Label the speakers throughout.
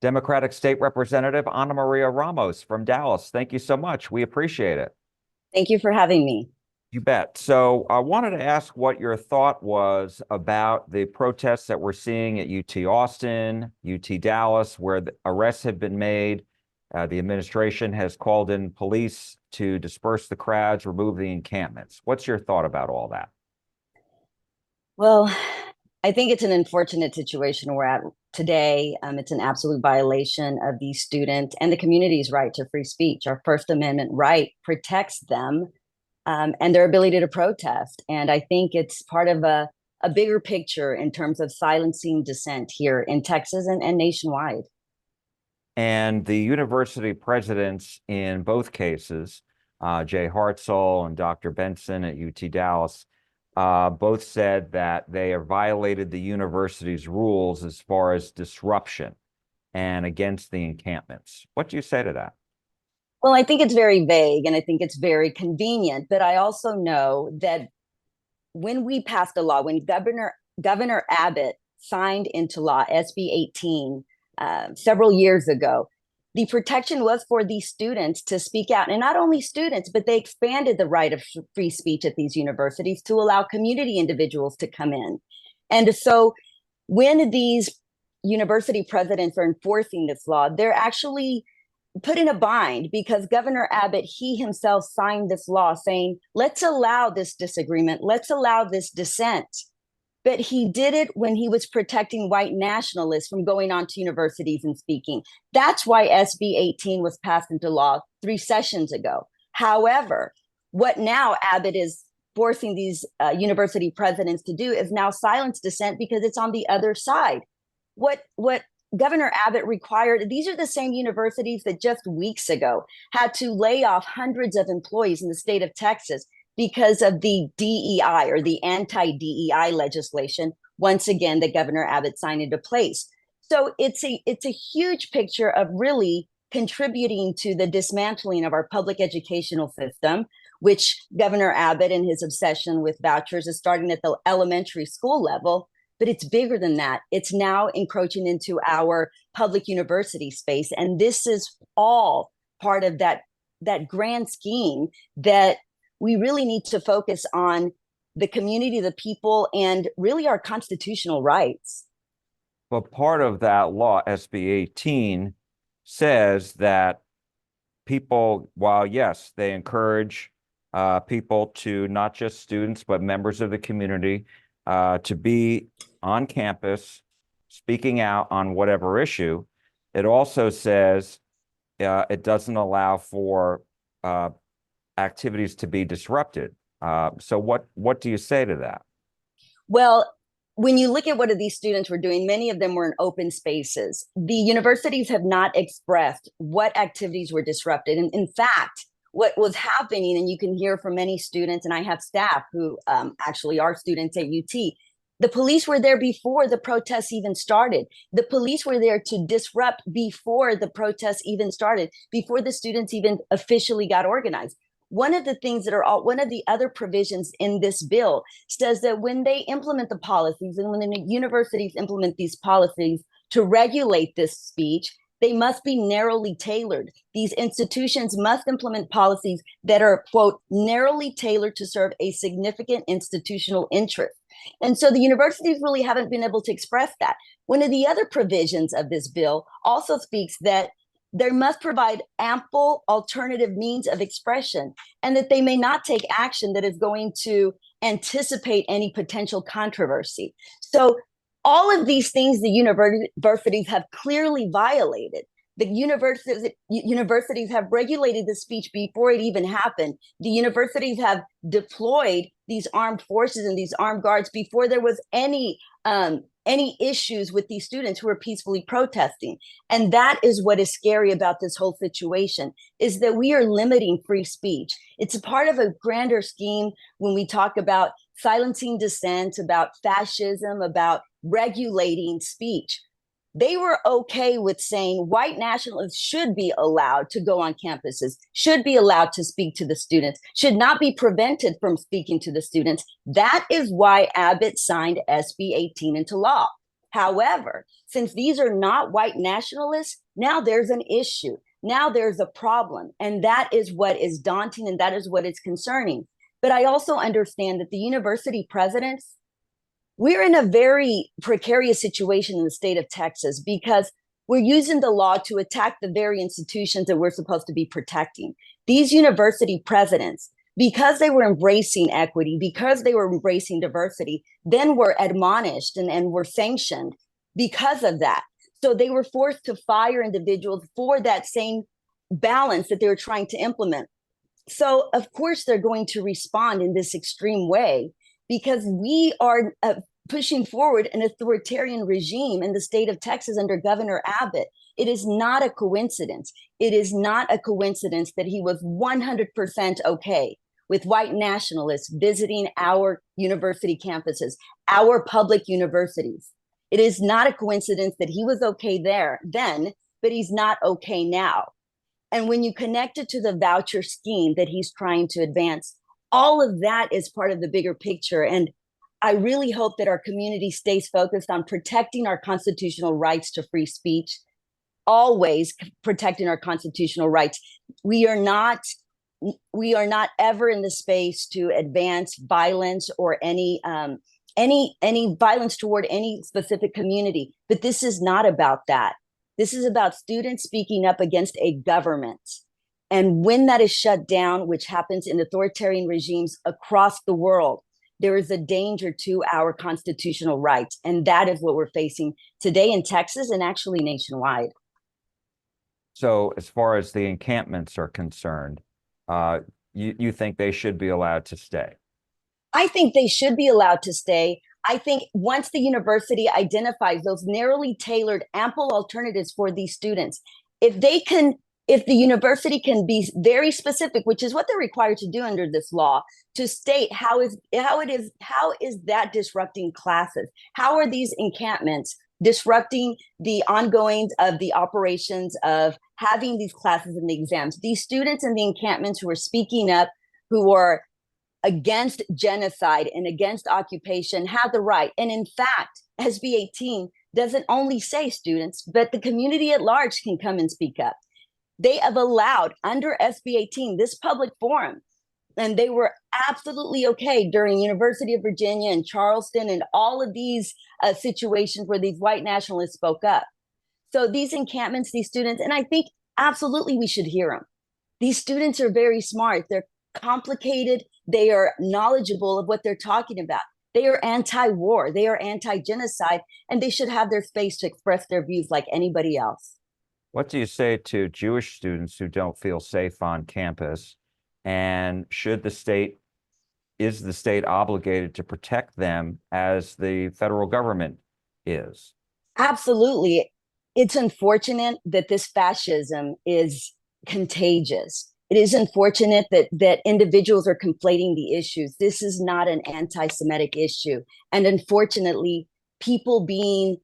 Speaker 1: Democratic State Representative Ana Maria Ramos from Dallas. Thank you so much. We appreciate it.
Speaker 2: Thank you for having me.
Speaker 1: You bet. So I wanted to ask what your thought was about the protests that we're seeing at UT Austin, UT Dallas, where the arrests have been made. The administration has called in police to disperse the crowds, remove the encampments. What's your thought about all that?
Speaker 2: Well, I think it's an unfortunate situation we're at today. It's an absolute violation of the student and the community's right to free speech. Our First Amendment right protects them and their ability to protest. And I think it's part of a bigger picture in terms of silencing dissent here in Texas and nationwide.
Speaker 1: And the university presidents in both cases, Jay Hartzell and Dr. Benson at UT Dallas, both said that they have violated the university's rules as far as disruption and against the encampments. What do you say to that?
Speaker 2: Well, I think it's very vague and I think it's very convenient, but I also know that when we passed a law, when Governor Abbott signed into law SB 18 several years ago, the protection was for these students to speak out. And not only students, but they expanded the right of free speech at these universities to allow community individuals to come in. And so when these university presidents are enforcing this law, they're actually put in a bind because Governor Abbott, he himself signed this law saying, let's allow this disagreement, let's allow this dissent. But he did it when he was protecting white nationalists from going on to universities and speaking. That's why SB 18 was passed into law 3 sessions ago. However, what now Abbott is forcing these university presidents to do is now silence dissent because it's on the other side. What Governor Abbott required, these are the same universities that just weeks ago had to lay off hundreds of employees in the state of Texas because of the DEI or the anti-DEI legislation, once again, that Governor Abbott signed into place. So it's a huge picture of really contributing to the dismantling of our public educational system, which Governor Abbott and his obsession with vouchers is starting at the elementary school level. But it's bigger than that. It's now encroaching into our public university space. And this is all part of that grand scheme that we really need to focus on the community, the people, and really our constitutional rights.
Speaker 1: But part of that law, SB 18, says that people, while yes, they encourage people to, not just students, but members of the community, to be on campus speaking out on whatever issue, it also says it doesn't allow for activities to be disrupted. So what do you say to that?
Speaker 2: Well, when you look at what these students were doing, many of them were in open spaces. The universities have not expressed what activities were disrupted. And in fact, what was happening, and you can hear from many students, and I have staff who actually are students at UT, the police were there before the protests even started. The police were there to disrupt before the protests even started, before the students even officially got organized. One of the things that are one of the other provisions in this bill says that when they implement the policies and when the universities implement these policies to regulate this speech, they must be narrowly tailored. These institutions must implement policies that are, quote, narrowly tailored to serve a significant institutional interest. And so the universities really haven't been able to express that. One of the other provisions of this bill also speaks that they must provide ample alternative means of expression and that they may not take action that is going to anticipate any potential controversy. So all of these things the universities have clearly violated. The universities have regulated the speech before it even happened. The universities have deployed these armed forces and these armed guards before there was any issues with these students who are peacefully protesting. And that is what is scary about this whole situation, is that we are limiting free speech. It's a part of a grander scheme when we talk about silencing dissent, about fascism, about regulating speech. They were okay with saying white nationalists should be allowed to go on campuses, should be allowed to speak to the students, should not be prevented from speaking to the students. That is why Abbott signed SB 18 into law. However, since these are not white nationalists, now there's an issue. Now there's a problem. And that is what is daunting and that is what is concerning. But I also understand that the university presidents, we're in a very precarious situation in the state of Texas because we're using the law to attack the very institutions that we're supposed to be protecting. These university presidents, because they were embracing equity, because they were embracing diversity, then were admonished and were sanctioned because of that. So they were forced to fire individuals for that same balance that they were trying to implement. So, of course, they're going to respond in this extreme way because we are pushing forward an authoritarian regime in the state of Texas under Governor Abbott. It is not a coincidence. It is not a coincidence that he was 100% okay with white nationalists visiting our university campuses, our public universities. It is not a coincidence that he was okay there then, but he's not okay now. And when you connect it to the voucher scheme that he's trying to advance, all of that is part of the bigger picture. And I really hope that our community stays focused on protecting our constitutional rights to free speech, always protecting our constitutional rights. We are not ever in the space to advance violence or any violence toward any specific community. But this is not about that. This is about students speaking up against a government. And when that is shut down, which happens in authoritarian regimes across the world, there is a danger to our constitutional rights. And that is what we're facing today in Texas and actually nationwide.
Speaker 1: So as far as the encampments are concerned, you think they should be allowed to stay?
Speaker 2: I think they should be allowed to stay. I think once the university identifies those narrowly tailored, ample alternatives for these students, if the university can be very specific, which is what they're required to do under this law, to state how is that disrupting classes? How are these encampments disrupting the ongoing of the operations of having these classes and the exams? These students in the encampments who are speaking up, who are against genocide and against occupation have the right. And in fact, SB 18 doesn't only say students, but the community at large can come and speak up. They have allowed under SB 18 this public forum, and they were absolutely okay during University of Virginia and Charleston and all of these situations where these white nationalists spoke up. So these encampments, these students, and I think absolutely we should hear them. These students are very smart. They're complicated. They are knowledgeable of what they're talking about. They are anti-war. They are anti-genocide, and they should have their space to express their views like anybody else.
Speaker 1: What do you say to Jewish students who don't feel safe on campus? And is the state obligated to protect them as the federal government is?
Speaker 2: Absolutely. It's unfortunate that this fascism is contagious. It is unfortunate that individuals are conflating the issues. This is not an anti-Semitic issue. And unfortunately, people being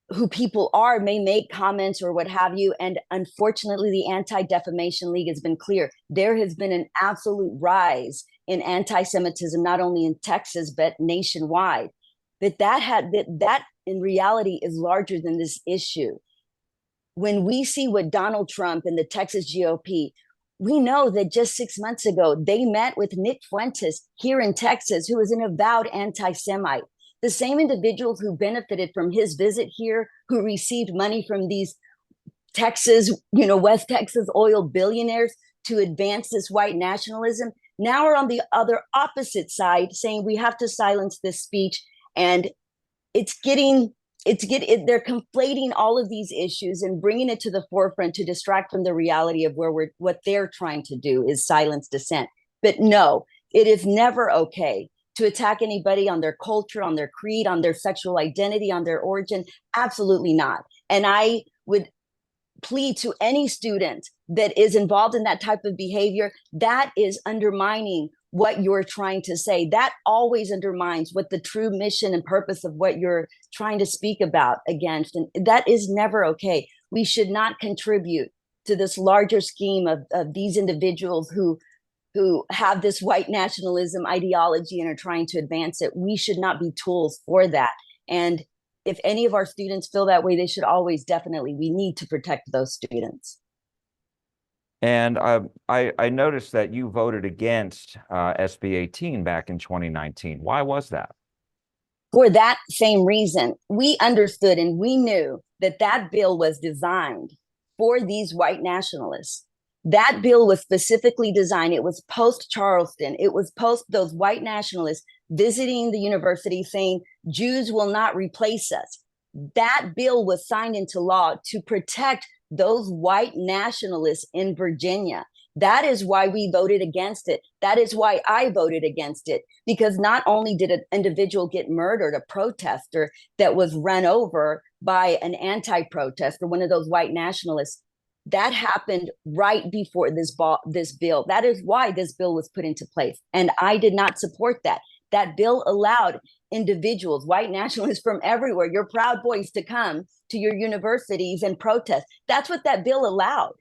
Speaker 2: who people are may make comments or what have you. And unfortunately, the Anti-Defamation League has been clear. There has been an absolute rise in anti-Semitism, not only in Texas, but nationwide. But that in reality is larger than this issue. When we see what Donald Trump and the Texas GOP, we know that just 6 months ago, they met with Nick Fuentes here in Texas, who is an avowed anti-Semite. The same individuals who benefited from his visit here, who received money from these Texas, West Texas oil billionaires to advance this white nationalism, now are on the other opposite side saying we have to silence this speech. And they're conflating all of these issues and bringing it to the forefront to distract from the reality of what they're trying to do is silence dissent. But no, it is never okay to attack anybody on their culture, on their creed, on their sexual identity, on their origin. Absolutely not. And I would plead to any student that is involved in that type of behavior, that is undermining what you're trying to say. That always undermines what the true mission and purpose of what you're trying to speak about against. And that is never okay. We should not contribute to this larger scheme of these individuals who have this white nationalism ideology and are trying to advance it. We should not be tools for that. And if any of our students feel that way, they should always definitely, we need to protect those students.
Speaker 1: And I noticed that you voted against SB 18 back in 2019. Why was that?
Speaker 2: For that same reason, we understood and we knew that that bill was designed for these white nationalists. That bill was specifically designed. It was post Charleston. It was post those white nationalists visiting the university saying, Jews will not replace us. That bill was signed into law to protect those white nationalists in Virginia. That is why we voted against it. That is why I voted against it, because not only did an individual get murdered, a protester that was run over by an anti-protester, one of those white nationalists, that happened right before this bill. That is why this bill was put into place. And I did not support that. That bill allowed individuals, white nationalists from everywhere, your Proud Boys, to come to your universities and protest. That's what that bill allowed.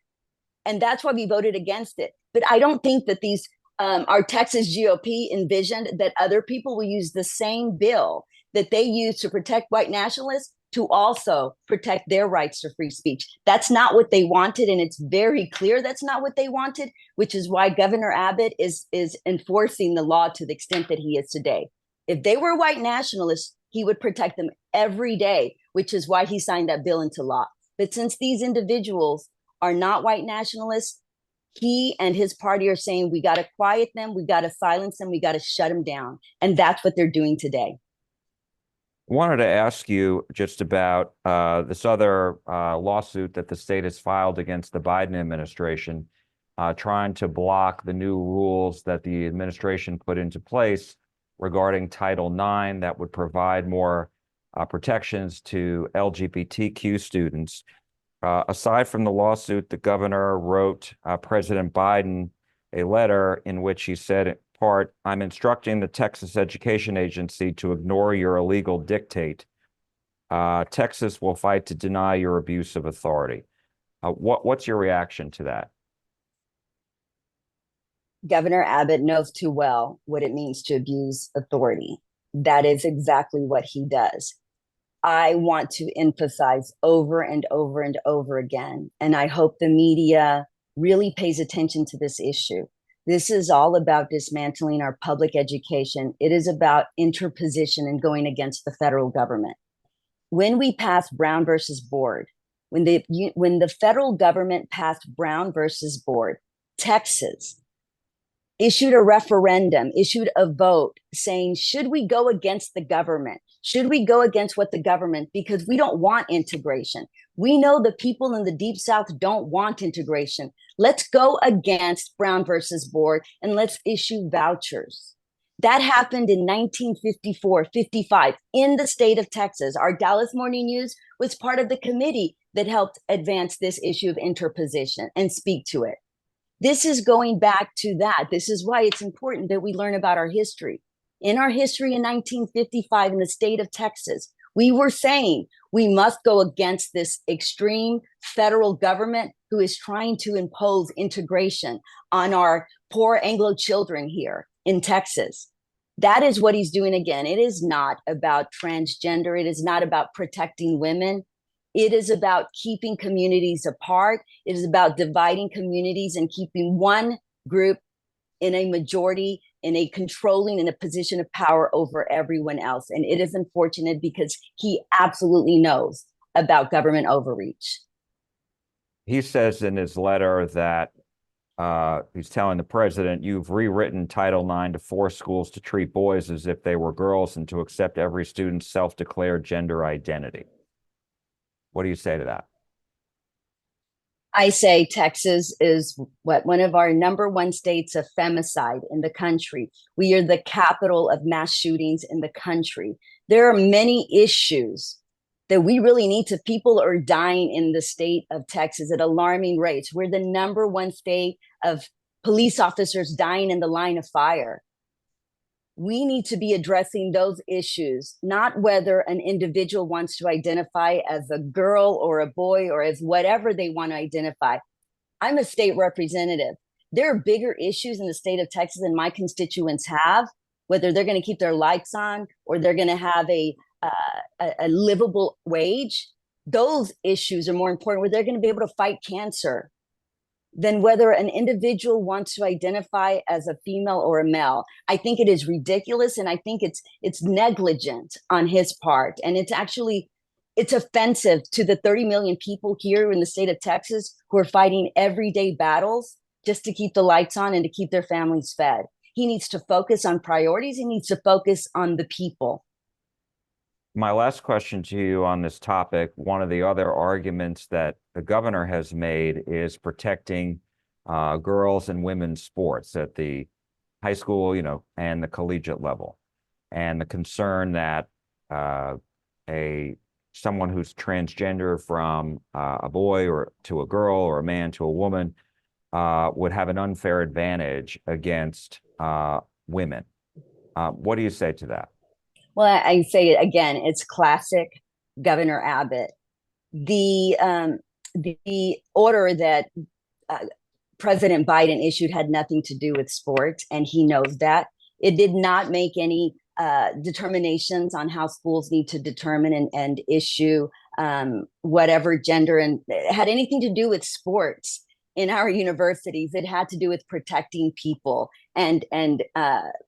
Speaker 2: And that's why we voted against it. But I don't think that these our Texas GOP envisioned that other people will use the same bill that they use to protect white nationalists to also protect their rights to free speech. That's not what they wanted, and it's very clear that's not what they wanted, which is why Governor Abbott is enforcing the law to the extent that he is today. If they were white nationalists, he would protect them every day, which is why he signed that bill into law. But since these individuals are not white nationalists, he and his party are saying we got to quiet them, we got to silence them, we got to shut them down. And that's what they're doing today.
Speaker 1: Wanted to ask you just about this other lawsuit that the state has filed against the Biden administration, trying to block the new rules that the administration put into place regarding Title IX that would provide more protections to LGBTQ students. Aside from the lawsuit, the governor wrote President Biden a letter in which he said, in part, I'm instructing the Texas Education Agency to ignore your illegal dictate. Texas will fight to deny your abuse of authority. What's your reaction to that?
Speaker 2: Governor Abbott knows too well what it means to abuse authority. That is exactly what he does. I want to emphasize over and over and over again, and I hope the media really pays attention to this issue. This is all about dismantling our public education. It is about interposition and going against the federal government. When we passed Brown versus Board, when the federal government passed Brown versus Board, Texas issued a referendum, issued a vote saying, should we go against the government? Should we go against what the government, because we don't want integration. We know the people in the Deep South don't want integration. Let's go against Brown versus Board and let's issue vouchers. That happened in 1954, 55 in the state of Texas. Our Dallas Morning News was part of the committee that helped advance this issue of interposition and speak to it. This is going back to that. This is why it's important that we learn about our history. In our history in 1955 in the state of Texas, we were saying we must go against this extreme federal government who is trying to impose integration on our poor Anglo children here in Texas. That is what he's doing again. It is not about transgender. It is not about protecting women. It is about keeping communities apart. It is about dividing communities and keeping one group in a majority, in a controlling, in a position of power over everyone else. And it is unfortunate because he absolutely knows about government overreach.
Speaker 1: He says in his letter that he's telling the president, you've rewritten Title IX to force schools to treat boys as if they were girls and to accept every student's self-declared gender identity. What do you say to that?
Speaker 2: I say Texas is one of our number one states of femicide in the country. We are the capital of mass shootings in the country. There are many issues that we really need to. People are dying in the state of Texas at alarming rates. We're the number one state of police officers dying in the line of fire. We need to be addressing those issues, not whether an individual wants to identify as a girl or a boy or as whatever they want to identify. I'm a state representative. There are bigger issues in the state of Texas than my constituents have, whether they're going to keep their lights on or they're going to have a a livable wage, those issues are more important, where they're going to be able to fight cancer than whether an individual wants to identify as a female or a male. I think it is ridiculous, and I think it's negligent on his part, and it's offensive to the 30 million people here in the state of Texas who are fighting everyday battles just to keep the lights on and to keep their families fed. He needs to focus on priorities. He needs to focus on the people.
Speaker 1: My last question to you on this topic, one of the other arguments that the governor has made is protecting girls and women's sports at the high school, and the collegiate level. And the concern that someone who's transgender from a boy or to a girl or a man to a woman would have an unfair advantage against women. What do you say to that?
Speaker 2: Well, I say it again, it's classic Governor Abbott. The order that President Biden issued had nothing to do with sports, and he knows that. It did not make any determinations on how schools need to determine and issue whatever gender, and it had anything to do with sports in our universities. It had to do with protecting people and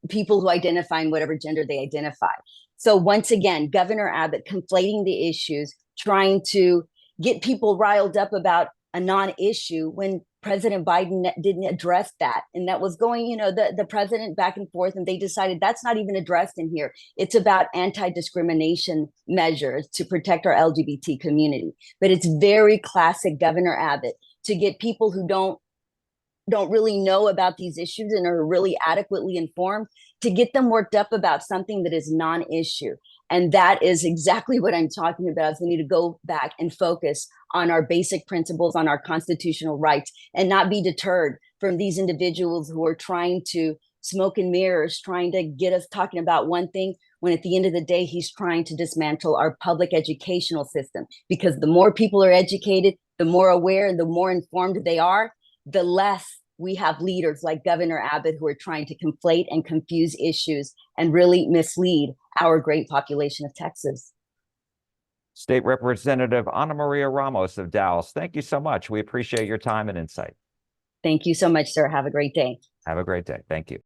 Speaker 2: people who identify in whatever gender they identify. So once again, Governor Abbott conflating the issues, trying to get people riled up about a non-issue when President Biden didn't address that. And that was going, the president back and forth, and they decided that's not even addressed in here. It's about anti-discrimination measures to protect our LGBT community. But it's very classic Governor Abbott to get people who don't really know about these issues and are really adequately informed, to get them worked up about something that is non-issue. And that is exactly what I'm talking about. Is we need to go back and focus on our basic principles, on our constitutional rights, and not be deterred from these individuals who are trying to smoke and mirrors, trying to get us talking about one thing, when at the end of the day, he's trying to dismantle our public educational system. Because the more people are educated, the more aware and the more informed they are, the less we have leaders like Governor Abbott who are trying to conflate and confuse issues and really mislead our great population of Texas.
Speaker 1: State Representative Ana Maria Ramos of Dallas, thank you so much. We appreciate your time and insight.
Speaker 2: Thank you so much, sir. Have a great day.
Speaker 1: Have a great day. Thank you.